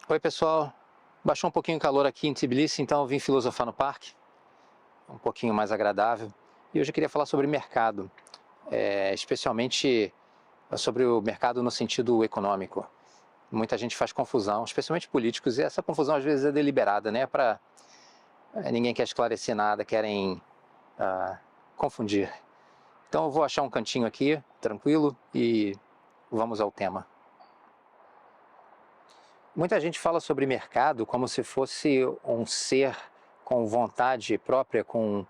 Oi pessoal, baixou um pouquinho o calor aqui em Tbilisi, então eu vim filosofar no parque, um pouquinho mais agradável. E hoje eu queria falar sobre mercado, especialmente sobre o mercado no sentido econômico. Muita gente faz confusão, especialmente políticos, e essa confusão às vezes é deliberada, né? Ninguém quer esclarecer nada, querem confundir. Então eu vou achar um cantinho aqui, tranquilo, e vamos ao tema. Muita gente fala sobre mercado como se fosse um ser com vontade própria, com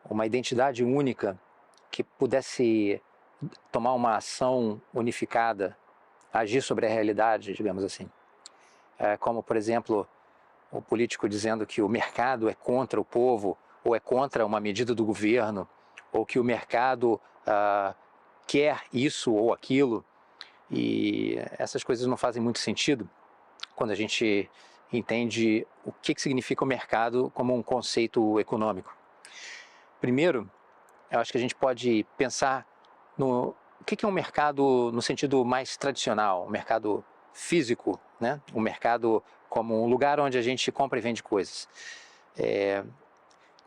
uma identidade única, que pudesse tomar uma ação unificada, agir sobre a realidade, digamos assim. Como, por exemplo, o político dizendo que o mercado é contra o povo, ou é contra uma medida do governo, ou que o mercado quer isso ou aquilo, e essas coisas não fazem muito sentido quando a gente entende o que significa o mercado como um conceito econômico. Primeiro, eu acho que a gente pode pensar no que é um mercado no sentido mais tradicional, um mercado físico, né? Um mercado como um lugar onde a gente compra e vende coisas.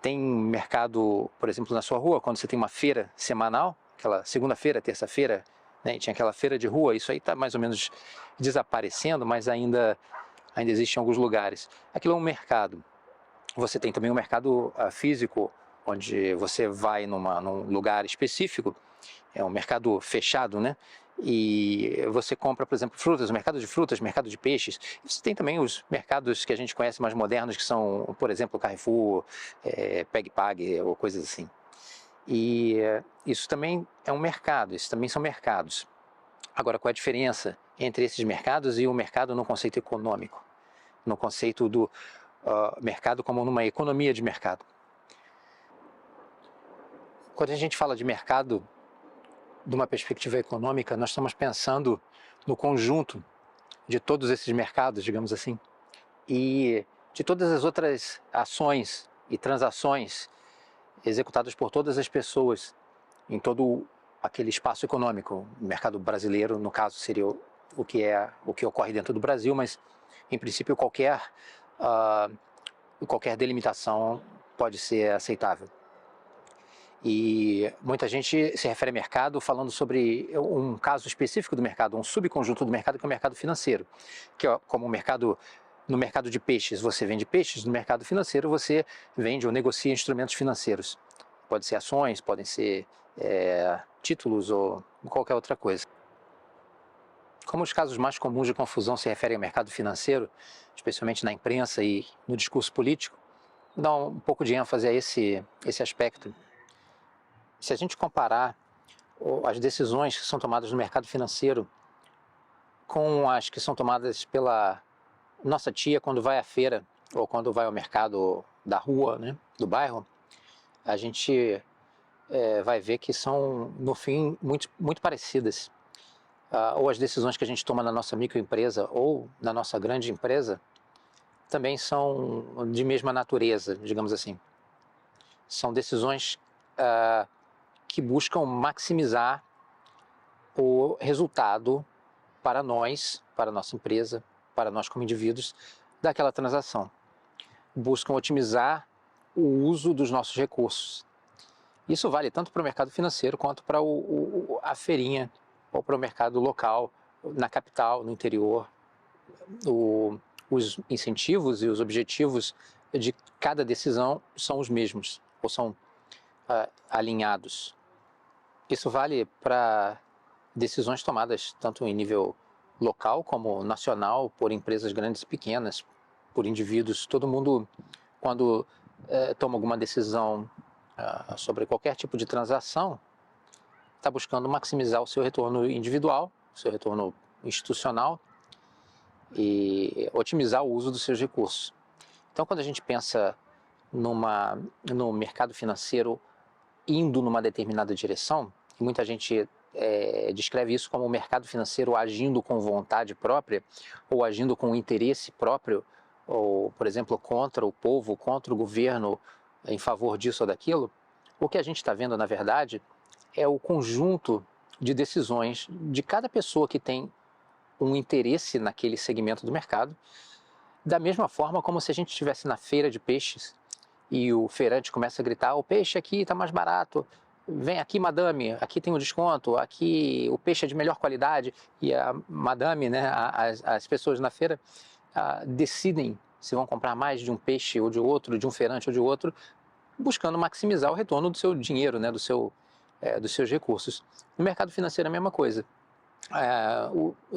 Tem mercado, por exemplo, na sua rua, quando você tem uma feira semanal, aquela segunda-feira, terça-feira, né? E tinha aquela feira de rua, isso aí está mais ou menos desaparecendo, mas ainda existe em alguns lugares. Aquilo é um mercado. Você tem também um mercado físico, onde você vai num lugar específico, é um mercado fechado, né? E você compra, por exemplo, frutas, mercado de frutas, mercado de peixes. E você tem também os mercados que a gente conhece mais modernos, que são, por exemplo, Carrefour, PegPag ou coisas assim. E isso também é um mercado, esses também são mercados. Agora, qual é a diferença entre esses mercados e o mercado no conceito econômico? No conceito do mercado como numa economia de mercado. Quando a gente fala de mercado, de uma perspectiva econômica, nós estamos pensando no conjunto de todos esses mercados, digamos assim, e de todas as outras ações e transações executadas por todas as pessoas em todo aquele espaço econômico. O mercado brasileiro, no caso, seria o que ocorre dentro do Brasil, mas em princípio qualquer delimitação pode ser aceitável. E muita gente se refere a mercado falando sobre um caso específico do mercado, um subconjunto do mercado, que é o mercado financeiro, que é como no mercado de peixes você vende peixes, no mercado financeiro você vende ou negocia instrumentos financeiros. Pode ser ações, podem ser títulos ou qualquer outra coisa. Como os casos mais comuns de confusão se referem ao mercado financeiro, especialmente na imprensa e no discurso político, vou dar um pouco de ênfase a esse aspecto. Se a gente comparar as decisões que são tomadas no mercado financeiro com as que são tomadas pela nossa tia quando vai à feira ou quando vai ao mercado da rua, né, do bairro, a gente vai ver que são, no fim, muito parecidas. Ou as decisões que a gente toma na nossa microempresa ou na nossa grande empresa também são de mesma natureza, digamos assim. São decisões que buscam maximizar o resultado para nós, para a nossa empresa, para nós como indivíduos, daquela transação. Buscam otimizar o uso dos nossos recursos. Isso vale tanto para o mercado financeiro quanto para a feirinha ou para o mercado local, na capital, no interior. Os incentivos e os objetivos de cada decisão são os mesmos, ou são alinhados. Isso vale para decisões tomadas tanto em nível local como nacional, por empresas grandes e pequenas, por indivíduos. Todo mundo, quando toma alguma decisão sobre qualquer tipo de transação, está buscando maximizar o seu retorno individual, o seu retorno institucional e otimizar o uso dos seus recursos. Então, quando a gente pensa no mercado financeiro indo numa determinada direção, e muita gente descreve isso como o mercado financeiro agindo com vontade própria, ou agindo com interesse próprio, ou, por exemplo, contra o povo, contra o governo, em favor disso ou daquilo. O que a gente está vendo, na verdade, é o conjunto de decisões de cada pessoa que tem um interesse naquele segmento do mercado, Da mesma forma como se a gente estivesse na feira de peixes e o feirante começa a gritar: o peixe aqui está mais barato, vem aqui, madame, aqui tem um desconto, aqui o peixe é de melhor qualidade, e a madame, né, as pessoas na feira decidem se vão comprar mais de um peixe ou de outro, de um feirante ou de outro, buscando maximizar o retorno do seu dinheiro, né, dos seus recursos. No mercado financeiro é a mesma coisa.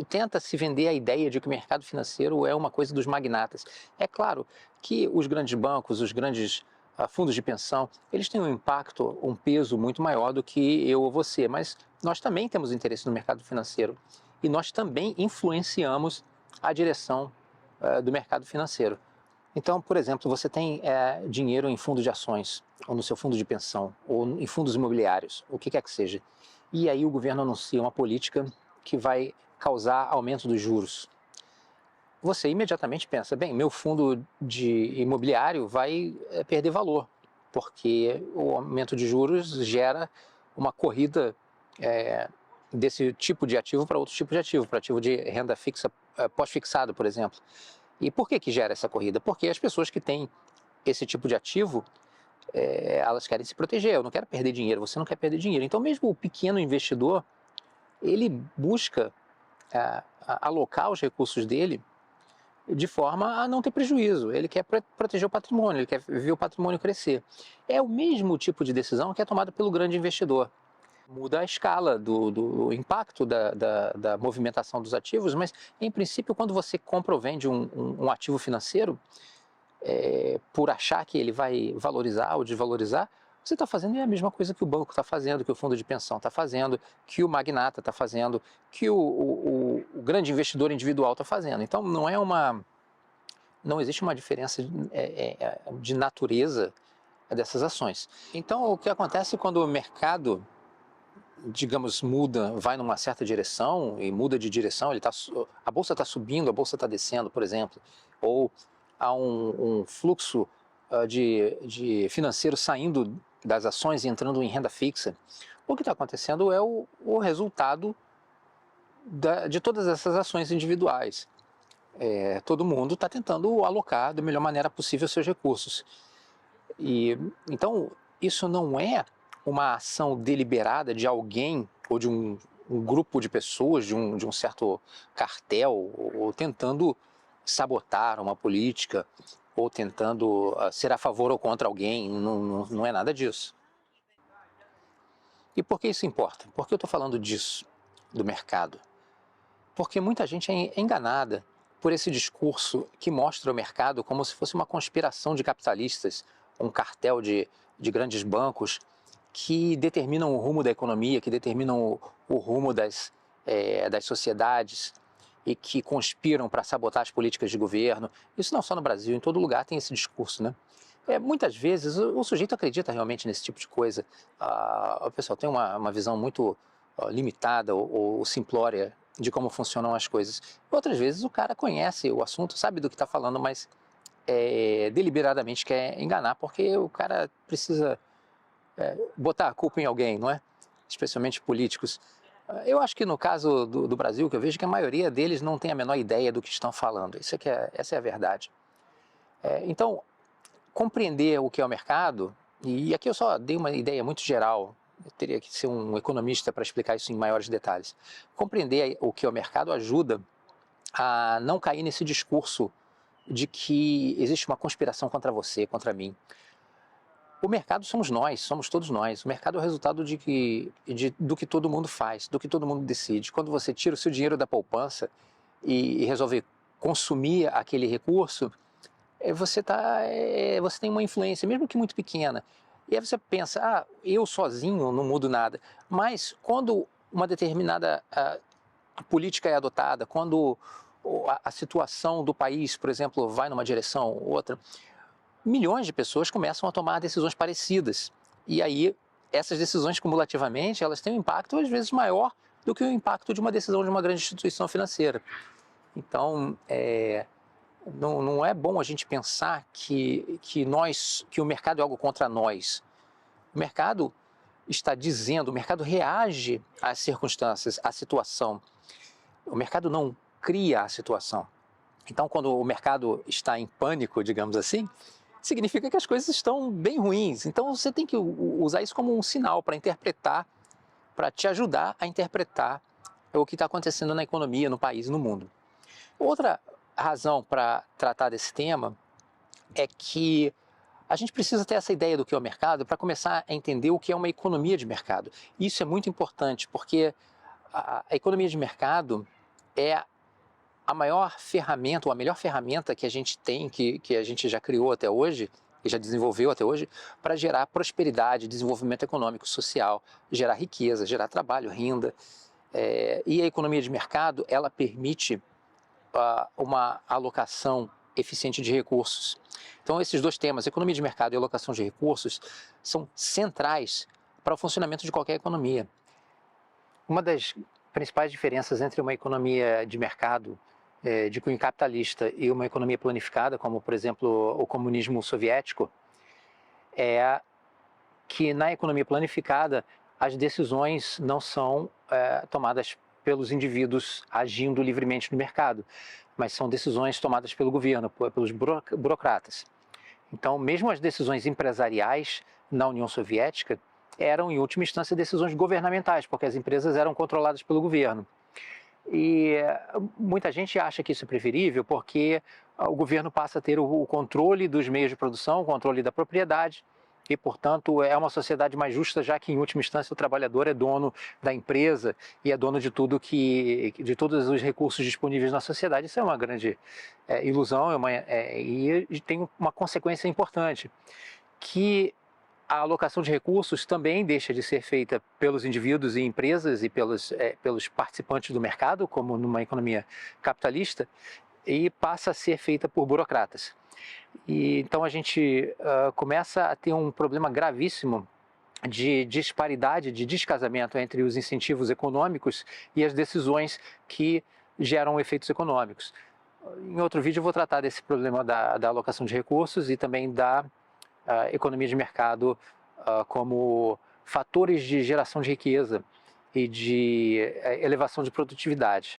Tenta se vender a ideia de que o mercado financeiro é uma coisa dos magnatas. É claro que os grandes bancos, os grandes fundos de pensão, eles têm um impacto, um peso muito maior do que eu ou você, mas nós também temos interesse no mercado financeiro e nós também influenciamos a direção do mercado financeiro. Então, por exemplo, você tem dinheiro em fundo de ações, ou no seu fundo de pensão, ou em fundos imobiliários, o que quer que seja. E aí o governo anuncia uma política que vai causar aumento dos juros. Você imediatamente pensa, bem, meu fundo de imobiliário vai perder valor, porque o aumento de juros gera uma corrida desse tipo de ativo para outro tipo de ativo, para ativo de renda fixa pós-fixado, por exemplo. E por que gera essa corrida? Porque as pessoas que têm esse tipo de ativo, elas querem se proteger. Eu não quero perder dinheiro, você não quer perder dinheiro. Então, mesmo o pequeno investidor, ele busca alocar os recursos dele de forma a não ter prejuízo. Ele quer proteger o patrimônio, ele quer ver o patrimônio crescer. É o mesmo tipo de decisão que é tomada pelo grande investidor. Muda a escala do impacto da movimentação dos ativos, mas, em princípio, quando você compra ou vende um ativo financeiro, por achar que ele vai valorizar ou desvalorizar, você está fazendo a mesma coisa que o banco está fazendo, que o fundo de pensão está fazendo, que o magnata está fazendo, que o grande investidor individual está fazendo. Então, não existe uma diferença de natureza dessas ações. Então, o que acontece quando o mercado, digamos, muda, vai numa certa direção e muda de direção, a bolsa está subindo, a bolsa está descendo, por exemplo, ou há um fluxo de financeiro saindo das ações e entrando em renda fixa. O que está acontecendo é o resultado de todas essas ações individuais. Todo mundo está tentando alocar da melhor maneira possível seus recursos. Então, isso não é uma ação deliberada de alguém ou de um grupo de pessoas, de um certo cartel, ou tentando sabotar uma política, ou tentando ser a favor ou contra alguém. Não é nada disso. E por que isso importa? Por que eu estou falando disso, do mercado? Porque muita gente é enganada por esse discurso que mostra o mercado como se fosse uma conspiração de capitalistas, um cartel de grandes bancos que determinam o rumo da economia, que determinam o rumo das sociedades e que conspiram para sabotar as políticas de governo. Isso não só no Brasil, em todo lugar tem esse discurso, né? Muitas vezes o sujeito acredita realmente nesse tipo de coisa. O pessoal tem uma visão muito limitada ou simplória de como funcionam as coisas. Outras vezes o cara conhece o assunto, sabe do que está falando, mas deliberadamente quer enganar, porque o cara precisa botar a culpa em alguém, não é? Especialmente políticos. Eu acho que no caso do Brasil, que eu vejo que a maioria deles não tem a menor ideia do que estão falando. Essa é a verdade. Então, compreender o que é o mercado, e aqui eu só dei uma ideia muito geral, eu teria que ser um economista para explicar isso em maiores detalhes. Compreender o que é o mercado ajuda a não cair nesse discurso de que existe uma conspiração contra você, contra mim. O mercado somos nós, somos todos nós. O mercado é o resultado do que todo mundo faz, do que todo mundo decide. Quando você tira o seu dinheiro da poupança e resolve consumir aquele recurso, você tem uma influência, mesmo que muito pequena. E aí você pensa, eu sozinho não mudo nada. Mas quando uma determinada política é adotada, quando a situação do país, por exemplo, vai numa direção ou outra, milhões de pessoas começam a tomar decisões parecidas. E aí, essas decisões, cumulativamente, elas têm um impacto, às vezes, maior do que o impacto de uma decisão de uma grande instituição financeira. Então, não é bom a gente pensar que o mercado é algo contra nós. O mercado está dizendo, o mercado reage às circunstâncias, à situação. O mercado não cria a situação. Então, quando o mercado está em pânico, digamos assim, significa que as coisas estão bem ruins. Então, você tem que usar isso como um sinal para interpretar, para te ajudar a interpretar o que está acontecendo na economia, no país e no mundo. Outra razão para tratar desse tema é que a gente precisa ter essa ideia do que é o mercado para começar a entender o que é uma economia de mercado. Isso é muito importante, porque a economia de mercado é a maior ferramenta, ou a melhor ferramenta que a gente tem, que a gente já criou até hoje, e já desenvolveu até hoje, para gerar prosperidade, desenvolvimento econômico, social, gerar riqueza, gerar trabalho, renda. E a economia de mercado, ela permite uma alocação eficiente de recursos. Então, esses dois temas, economia de mercado e alocação de recursos, são centrais para o funcionamento de qualquer economia. Uma das principais diferenças entre uma economia de mercado de cunho capitalista e uma economia planificada, como, por exemplo, o comunismo soviético, é que na economia planificada as decisões não são tomadas pelos indivíduos agindo livremente no mercado, mas são decisões tomadas pelo governo, pelos burocratas. Então, mesmo as decisões empresariais na União Soviética eram, em última instância, decisões governamentais, porque as empresas eram controladas pelo governo. E muita gente acha que isso é preferível porque o governo passa a ter o controle dos meios de produção, o controle da propriedade, e, portanto, é uma sociedade mais justa, já que, em última instância, o trabalhador é dono da empresa e é dono de tudo de todos os recursos disponíveis na sociedade. Isso é uma grande ilusão e tem uma consequência importante, que a alocação de recursos também deixa de ser feita pelos indivíduos e empresas e pelos participantes do mercado, como numa economia capitalista, e passa a ser feita por burocratas. E então a gente começa a ter um problema gravíssimo de disparidade, de descasamento entre os incentivos econômicos e as decisões que geram efeitos econômicos. Em outro vídeo eu vou tratar desse problema da alocação de recursos e também da economia de mercado como fatores de geração de riqueza e de elevação de produtividade.